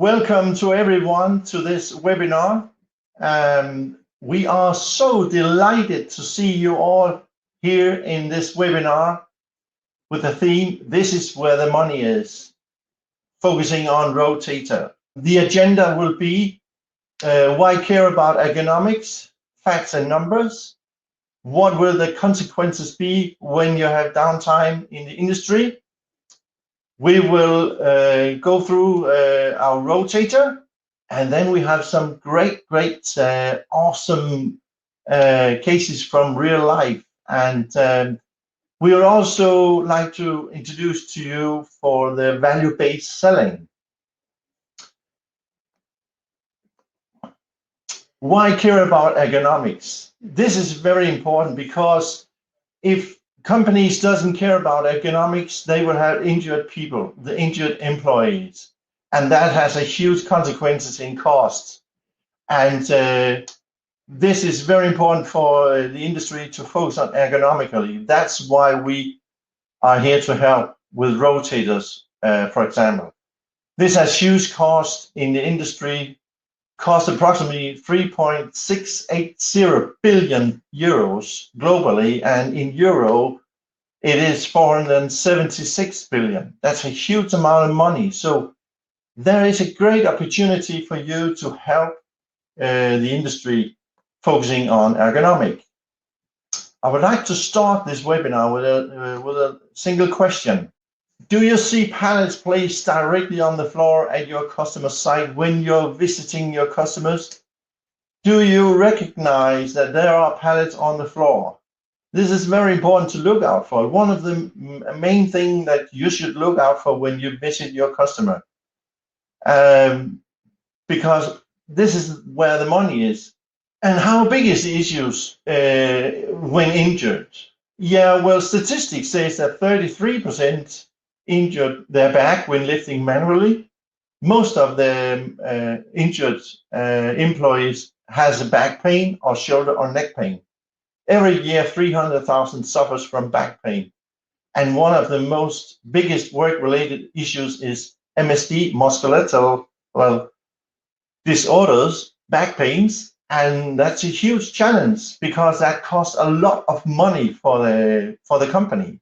Welcome to everyone to this webinar. We are so delighted to see you all here in this webinar with the theme, This is where the money is, focusing on Rotator. The agenda will be why care about ergonomics, facts and numbers, what will the consequences be when you have downtime in the industry. We will go through our Rotator, and then we have some great, awesome cases from real life. And we would also like to introduce to you for the value-based selling. Why care about ergonomics? This is very important because if companies doesn't care about ergonomics, they will have injured people, the injured employees, and that has a huge consequences in costs. And this is very important for the industry to focus on ergonomically. That's why we are here to help with rotators, for example. This has huge cost in the industry, cost approximately 3.680 billion euros globally, and in euro, it is 476 billion. That's a huge amount of money. So there is a great opportunity for you to help the industry focusing on ergonomic. I would like to start this webinar with a single question. Do you see pallets placed directly on the floor at your customer site when you're visiting your customers? Do you recognize that there are pallets on the floor? This is very important to look out for. One of the main things that you should look out for when you visit your customer, because this is where the money is. And how big is the issues when injured? Yeah, well, statistics says that 33% injured their back when lifting manually. Most of the injured employees has a back pain or shoulder or neck pain. Every year, 300,000 suffers from back pain. And one of the most biggest work-related issues is MSD, musculoskeletal disorders, back pains. And that's a huge challenge because that costs a lot of money for the company.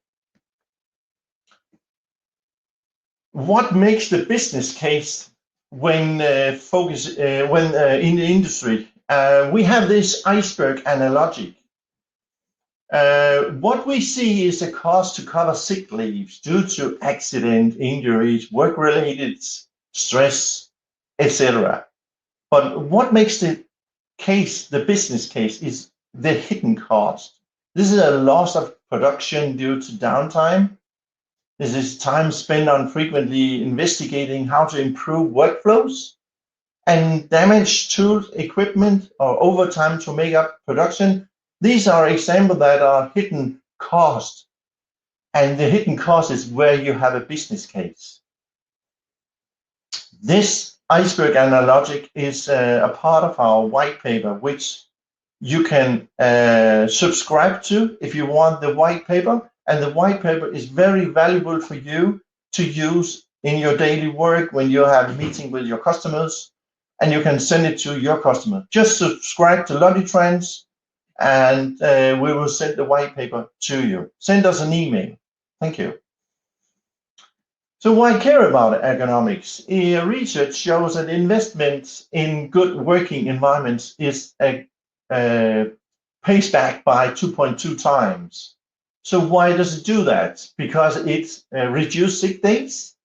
What makes the business case when in the industry? We have this iceberg analogy. What we see is the cost to cover sick leaves due to accident, injuries, work-related stress, etc. But what makes the business case, is the hidden cost. This is a loss of production due to downtime. This is time spent on frequently investigating how to improve workflows, and damaged tools, equipment, or overtime to make up production. These are examples that are hidden costs, and the hidden cost is where you have a business case. This iceberg analogy is a part of our white paper, which you can subscribe to if you want the white paper. And the white paper is very valuable for you to use in your daily work when you have a meeting with your customers, and you can send it to your customer. Just subscribe to Logitrans, and we will send the white paper to you. Send us an email. Thank you. So why care about ergonomics? Research shows that investment in good working environments is pays back by 2.2 times. So why does it do that? Because it reduces sick days,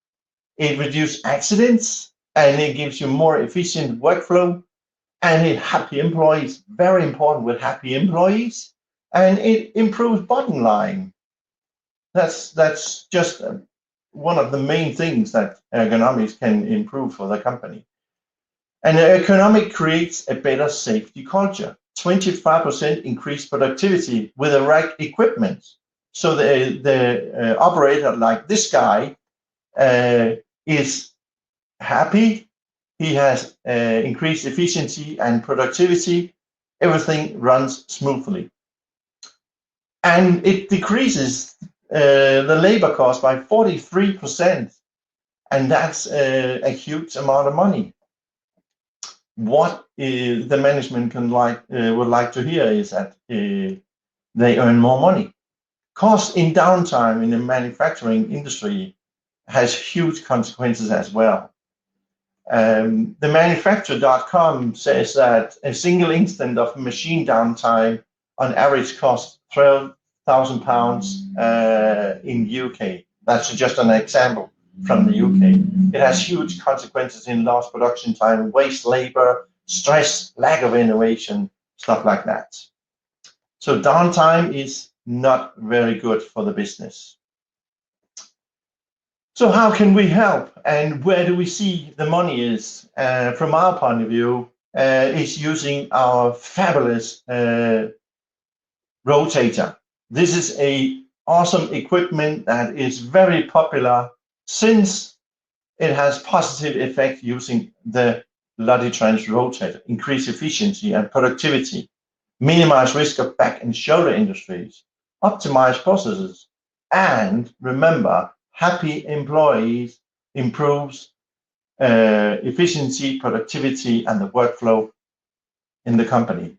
it reduces accidents, and it gives you more efficient workflow, and it happy employees, very important with happy employees, and it improves bottom line. That's just one of the main things that ergonomics can improve for the company. And ergonomic creates a better safety culture. 25% increased productivity with the right equipment. So the operator, like this guy, is happy. He has increased efficiency and productivity. Everything runs smoothly. And it decreases the labor cost by 43%. and that's a huge amount of money. What the management would like to hear is that they earn more money. Cost in downtime in the manufacturing industry has huge consequences as well. The manufacturer.com says that a single instant of machine downtime on average costs £12,000 in UK. That's just an example from the UK. It has huge consequences in lost production time, waste labor, stress, lack of innovation, stuff like that. So downtime is not very good for the business. So how can we help, and where do we see the money is? From our point of view, is using our fabulous rotator. This is a awesome equipment that is very popular since it has positive effect using the Luditrans rotator, increase efficiency and productivity, minimize risk of back and shoulder injuries, optimize processes, and remember, happy employees improves efficiency, productivity, and the workflow in the company.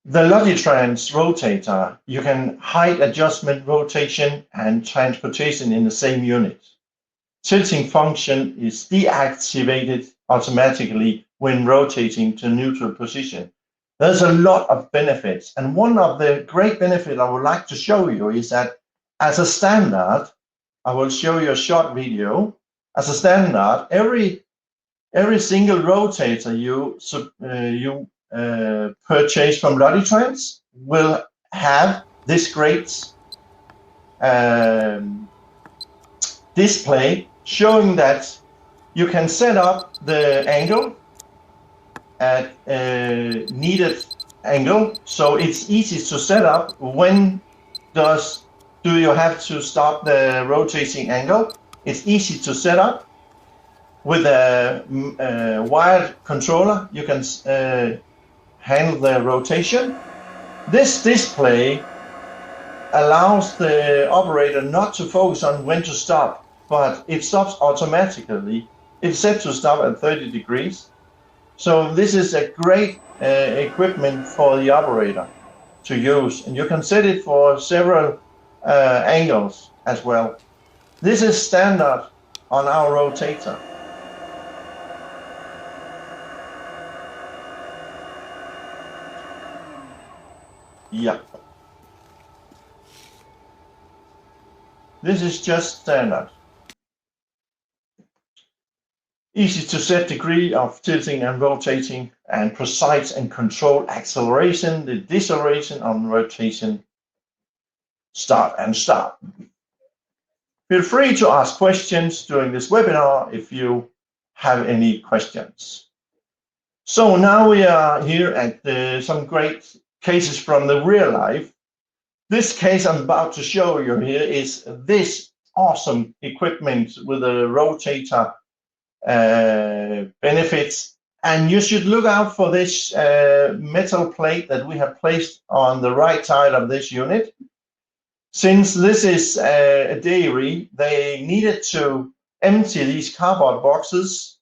The Luditrans rotator, you can height adjustment, rotation, and transportation in the same unit. Tilting function is deactivated automatically when rotating to neutral position. There's a lot of benefits, and one of the great benefits I would like to show you is that as a standard, I will show you a short video. As a standard, every single rotator you purchase from Luditrans will have this great display showing that you can set up the angle at needed angle, so it's easy to set up. When do you have to stop the rotating angle? It's easy to set up. With a wired controller, you can handle the rotation. This display allows the operator not to focus on when to stop, but it stops automatically. It's set to stop at 30 degrees. So this is a great equipment for the operator to use, and you can set it for several angles as well. This is standard on our rotator. Yeah. This is just standard. Easy to set degree of tilting and rotating, and precise and control acceleration, the deceleration on rotation, start and stop. Feel free to ask questions during this webinar if you have any questions. So now we are here at some great cases from the real life. This case I'm about to show you here is this awesome equipment with a rotator benefits, and you should look out for this metal plate that we have placed on the right side of this unit. Since this is a dairy, they needed to empty these cardboard boxes,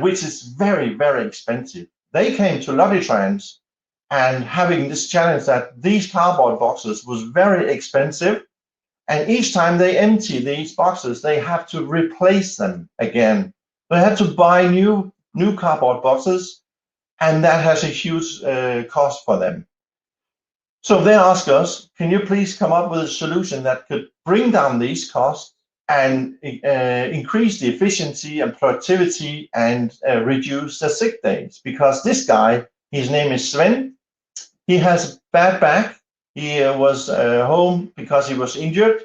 which is very, very expensive. They came to Luditrans and having this challenge that these cardboard boxes was very expensive, and each time they empty these boxes, they have to replace them again. They had to buy new cardboard boxes, and that has a huge cost for them. So they asked us, can you please come up with a solution that could bring down these costs and increase the efficiency and productivity and reduce the sick days? Because this guy, his name is Sven, he has a bad back. He was home because he was injured.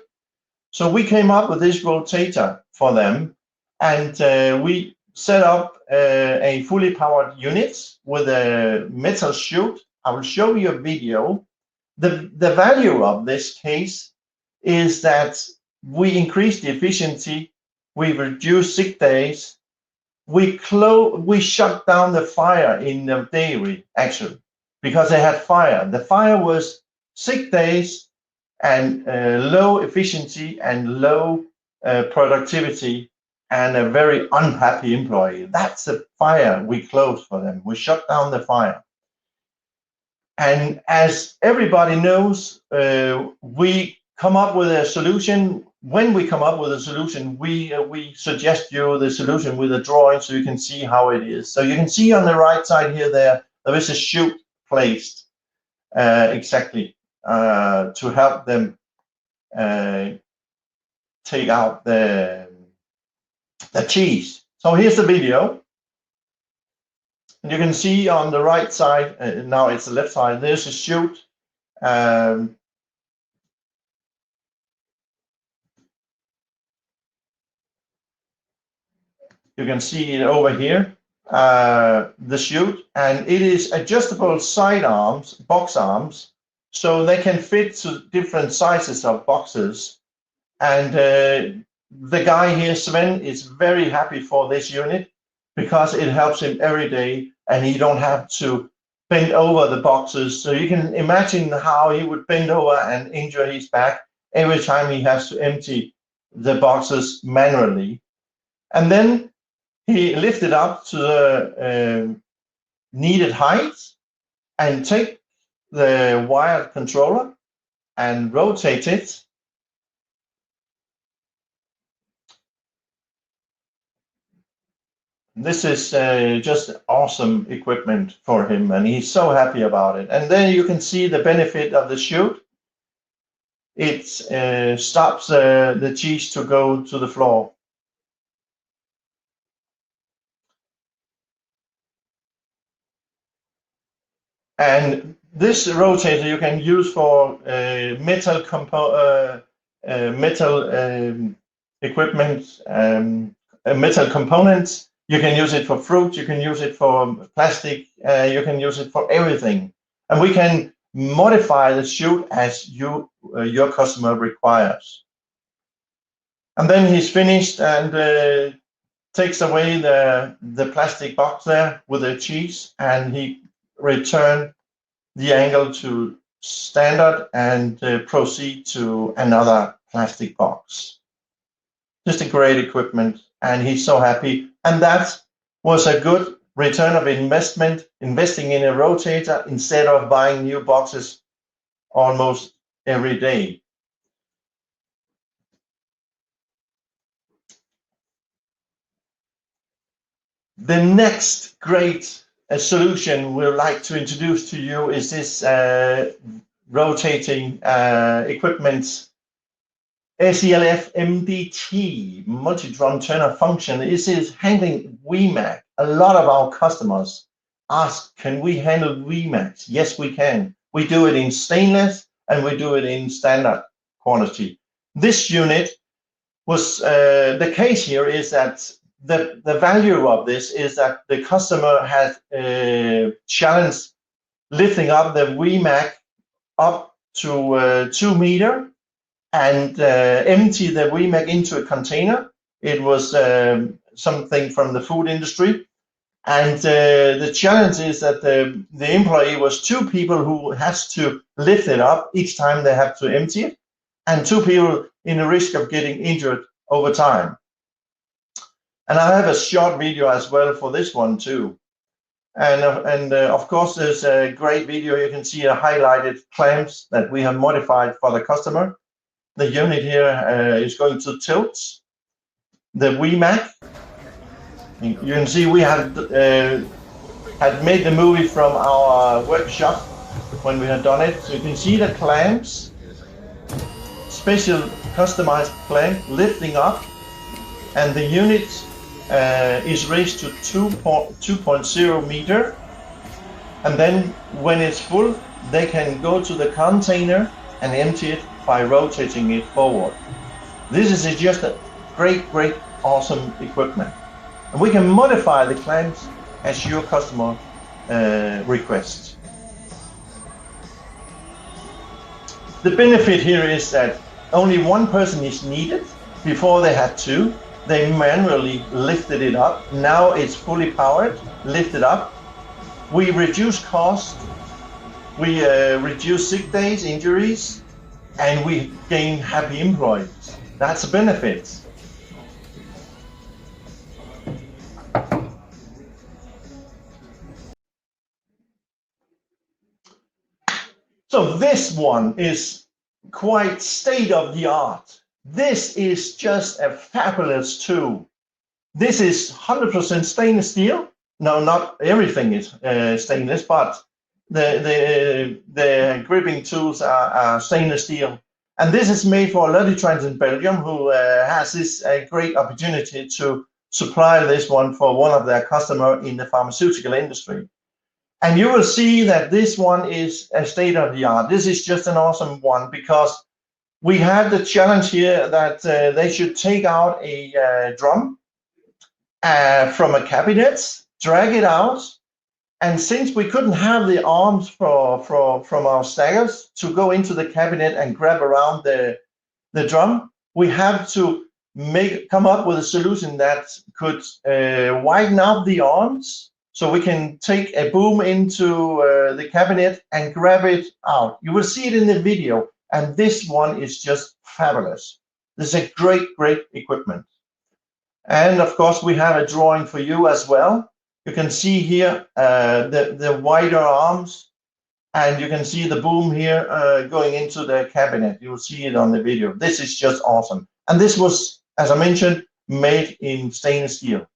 So we came up with this rotator for them, and we set up a fully powered unit with a metal chute. I will show you a video. The value of this case is that we increase the efficiency, we reduce sick days, we shut down the fire in the dairy, actually, because they had fire. The fire was sick days and low efficiency and low productivity and a very unhappy employee. That's a fire we closed for them. We shut down the fire. And as everybody knows, we come up with a solution. When we come up with a solution, we suggest you the solution with a drawing so you can see how it is. So you can see on the right side here, there is a chute placed exactly to help them take out the cheese. So here's the video. You can see on the right side, now it's the left side, there's a chute. You can see it over here, the chute, and it is adjustable side arms, box arms, so they can fit to different sizes of boxes. And the guy here, Sven, is very happy for this unit because it helps him every day and he don't have to bend over the boxes. So you can imagine how he would bend over and injure his back every time he has to empty the boxes manually. And then he lifted up to the needed height and take the wired controller and rotate it. This is just awesome equipment for him, and he's so happy about it. And then you can see the benefit of the chute. It stops the cheese to go to the floor. And this rotator you can use for metal equipment, metal components. You can use it for fruit, you can use it for plastic, you can use it for everything. And we can modify the chute as your customer requires. And then he's finished and takes away the plastic box there with the cheese, and he return the angle to standard and proceed to another plastic box. Just a great equipment, and he's so happy. And that was a good return of investment, investing in a rotator instead of buying new boxes almost every day. The next great solution we'd like to introduce to you is this rotating equipment, SELF MDT, multi-drum turner function. This is handling WEMAC. A lot of our customers ask, can we handle WEMACs? Yes, we can. We do it in stainless and we do it in standard quantity. This unit was, the case here is that the value of this is that the customer has challenged lifting up the WEMAC up to 2 meters and empty the WEMAC into a container. It was something from the food industry. And the challenge is that the employee was 2 people who has to lift it up each time they have to empty it, and 2 people in the risk of getting injured over time. And I have a short video as well for this one too. And of course, there's a great video. You can see a highlighted clamps that we have modified for the customer. The unit here is going to tilt the WEMAC. You can see we had made the movie from our workshop when we had done it. So you can see the clamps, special customized clamp lifting up, and the unit is raised to 2.0 meter. And then when it's full, they can go to the container and empty it by rotating it forward. This is just a great, awesome equipment. And we can modify the clamps as your customer requests. The benefit here is that only one person is needed. Before they had 2. They manually lifted it up. Now it's fully powered, lifted up. We reduce cost. We reduce sick days, injuries. and we gain happy employees. That's a benefit. So this one is quite state of the art. This is just a fabulous tool. This is 100% stainless steel. No, not everything is stainless, but the gripping tools are stainless steel. And this is made for Luttitrans in Belgium, who has this great opportunity to supply this one for one of their customers in the pharmaceutical industry. And you will see that this one is a state of the art. This is just an awesome one because we had the challenge here that they should take out a drum from a cabinet, drag it out, and since we couldn't have the arms from our staggers to go into the cabinet and grab around the drum, we have to come up with a solution that could widen out the arms so we can take a boom into the cabinet and grab it out. You will see it in the video, and this one is just fabulous. This is a great, great equipment. And of course, we have a drawing for you as well. You can see here the wider arms, and you can see the boom here going into the cabinet. You will see it on the video. This is just awesome. And this was, as I mentioned, made in stainless steel.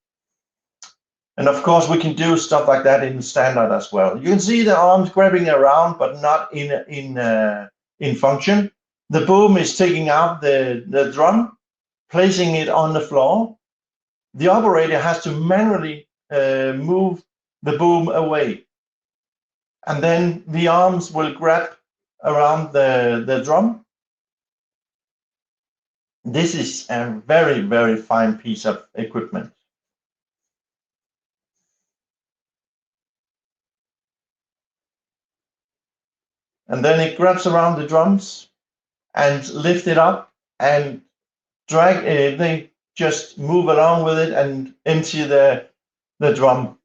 And of course, we can do stuff like that in standard as well. You can see the arms grabbing around, but not in function. The boom is taking out the drum, placing it on the floor. The operator has to manually move the boom away. And then the arms will grab around the drum. This is a very, very fine piece of equipment. And then it grabs around the drums and lift it up and drag it. They just move along with it and empty the drum.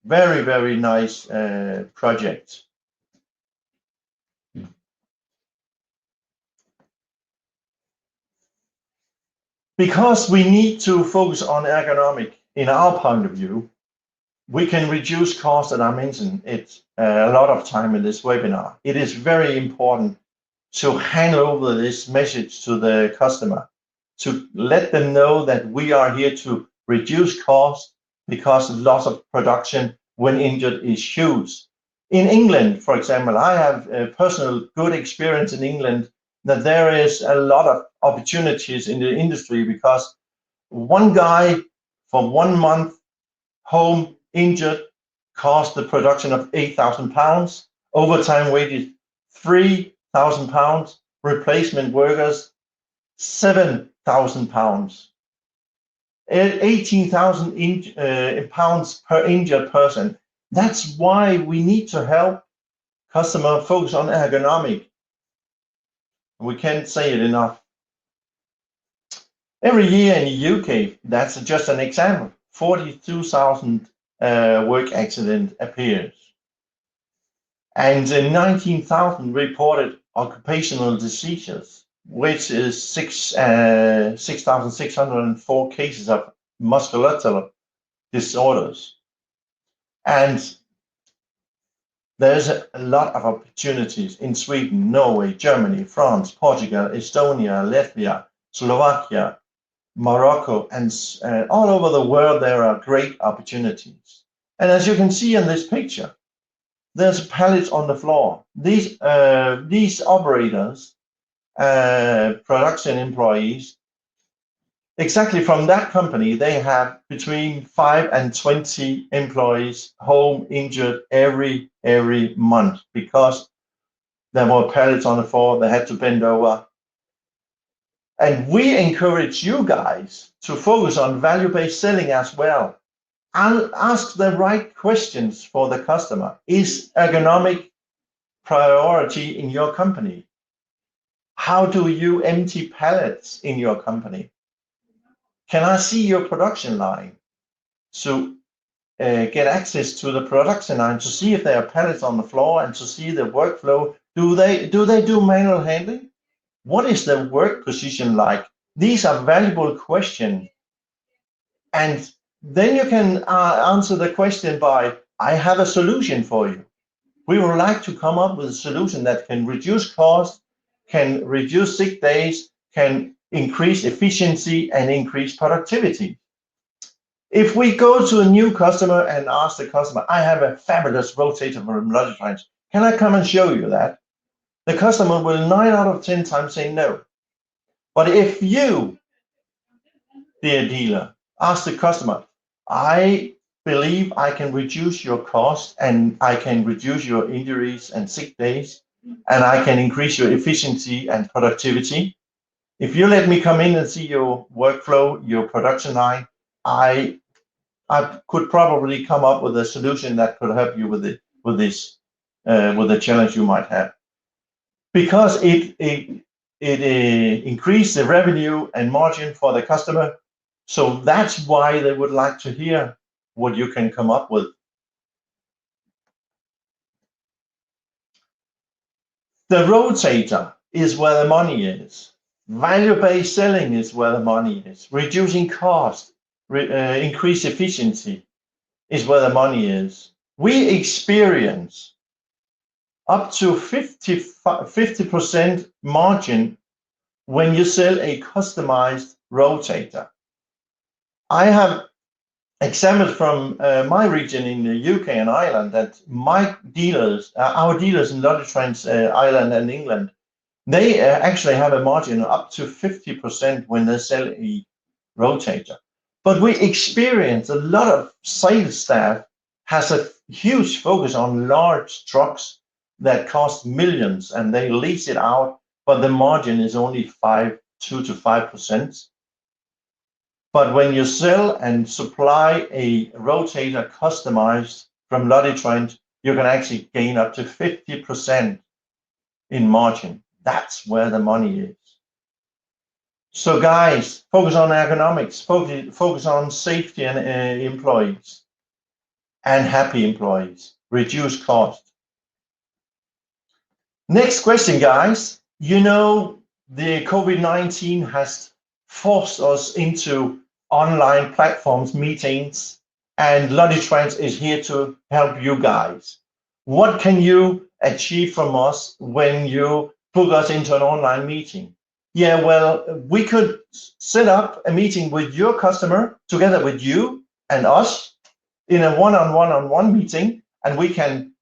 Very, very nice project. Because we need to focus on ergonomic in our point of view, we can reduce costs, and I mentioned it a lot of time in this webinar. It is very important to hand over this message to the customer, to let them know that we are here to reduce costs because loss of production when injured is huge. In England, for example, I have a personal good experience in England that there is a lot of opportunities in the industry because one guy for 1 month home injured cost the production of £8,000, overtime wages £3,000, replacement workers £7,000, 18,000 pounds per injured person. That's why we need to help customer focus on ergonomic. We can't say it enough. Every year in the UK, that's just an example, 42,000 work accident appears. And 19,000 reported occupational diseases, which is 6,604 cases of musculoskeletal disorders. And there's a lot of opportunities in Sweden, Norway, Germany, France, Portugal, Estonia, Latvia, Slovakia, Morocco, and all over the world there are great opportunities. And as you can see in this picture, there's pallets on the floor. These operators, production employees, exactly from that company, they have between 5 and 20 employees home injured every month because there were pallets on the floor, they had to bend over. And we encourage you guys to focus on value-based selling as well. And ask the right questions for the customer. Is ergonomic priority in your company? How do you empty pallets in your company? Can I see your production line? So get access to the production line to see if there are pallets on the floor and to see the workflow Do they do manual handling? What is their work position like? These are valuable questions. And then you can answer the question by, I have a solution for you. We would like to come up with a solution that can reduce cost, can reduce sick days, can increase efficiency and increase productivity. If we go to a new customer and ask the customer, I have a fabulous rotator from Logitrans, can I come and show you that? The customer will 9 out of 10 times say no. But if you, dear dealer, ask the customer, I believe I can reduce your cost and I can reduce your injuries and sick days, and I can increase your efficiency and productivity. If you let me come in and see your workflow, your production line, I could probably come up with a solution that could help you with the challenge you might have, because it increased the revenue and margin for the customer. So that's why they would like to hear what you can come up with. The rotator is where the money is. Value-based selling is where the money is. Reducing cost, increase efficiency is where the money is. We experience up to 50% margin when you sell a customized rotator. I have examples from my region in the UK and Ireland that my dealers, our dealers in Logitrans Ireland and England, they actually have a margin up to 50% when they sell a rotator. But we experience a lot of sales staff has a huge focus on large trucks that cost millions and they lease it out, but the margin is only 2 to 5%. But when you sell and supply a rotator customized from Logitrans, you can actually gain up to 50% in margin. That's where the money is. So guys, focus on ergonomics, focus on safety and employees and happy employees, reduce cost. Next question, guys. You know, the COVID-19 has forced us into online platforms, meetings, and Logitrans is here to help you guys. What can you achieve from us when you book us into an online meeting? Yeah, well, we could set up a meeting with your customer together with you and us in a one-on-one meeting, and we can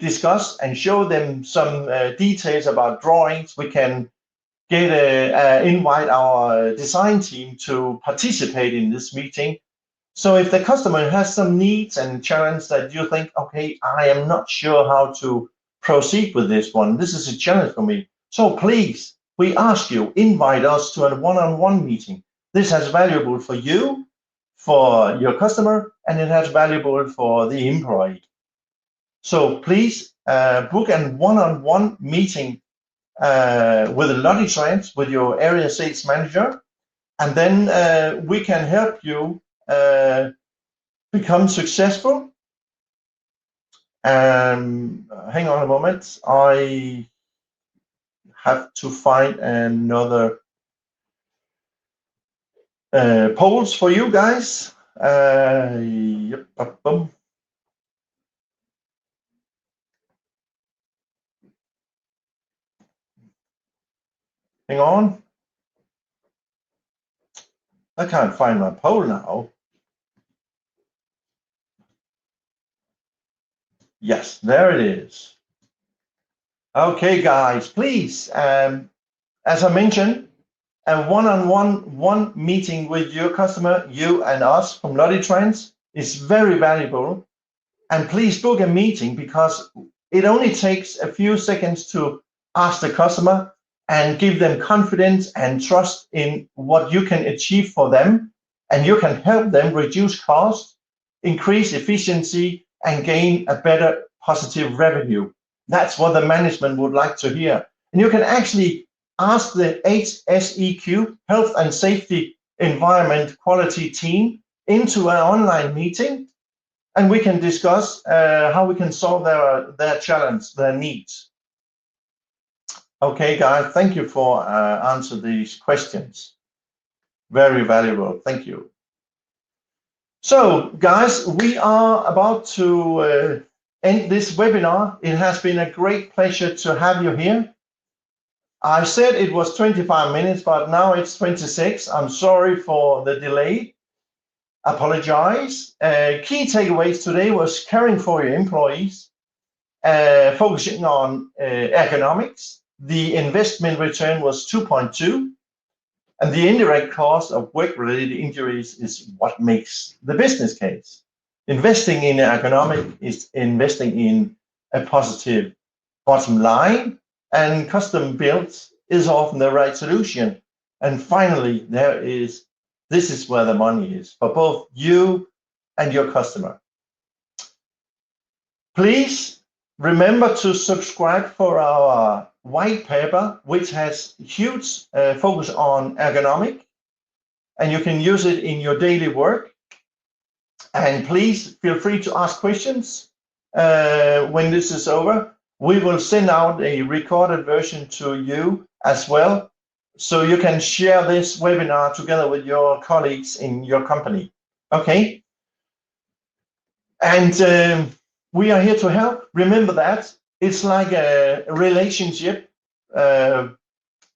discuss and show them some details about drawings. We can invite our design team to participate in this meeting. So if the customer has some needs and challenge that you think, okay, I am not sure how to proceed with this one, this is a challenge for me. So please, we ask you, invite us to a one-on-one meeting. This has valuable for you, for your customer, and it has valuable for the employee. So please book a one-on-one meeting with Logitrans, with your area sales manager, and then we can help you become successful. Hang on a moment, I have to find another polls for you guys. Yep, boom. Hang on. I can't find my poll now. Yes, there it is. Okay, guys, please, as I mentioned, a one-on-one meeting with your customer, you and us from Logitrans, is very valuable. And please book a meeting, because it only takes a few seconds to ask the customer and give them confidence and trust in what you can achieve for them, and you can help them reduce cost, increase efficiency, and gain a better positive revenue. That's what the management would like to hear. And you can actually ask the HSEQ, Health and Safety Environment Quality team, into an online meeting, and we can discuss how we can solve their challenge, their needs. Okay, guys, thank you for answering these questions. Very valuable. Thank you. So, guys, we are about to end this webinar. It has been a great pleasure to have you here. I said it was 25 minutes, but now it's 26. I'm sorry for the delay. Apologize. Key takeaways today was caring for your employees, focusing on economics. The investment return was 2.2, and the indirect cost of work-related injuries is what makes the business case. Investing in economic is investing in a positive bottom line, and custom built is often the right solution. And finally, this is where the money is for both you and your customer. Please remember to subscribe for our white paper, which has huge focus on ergonomic, and you can use it in your daily work. And please feel free to ask questions when this is over. We will send out a recorded version to you as well, so you can share this webinar together with your colleagues in your company. Okay? And we are here to help. Remember that. It's like a relationship, boy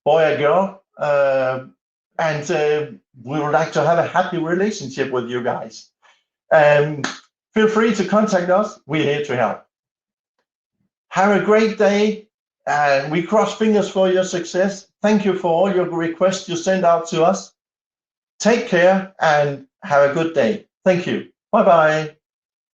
or girl, and we would like to have a happy relationship with you guys. Feel free to contact us. We're here to help. Have a great day, and we cross fingers for your success. Thank you for all your requests you send out to us. Take care and have a good day. Thank you. Bye-bye.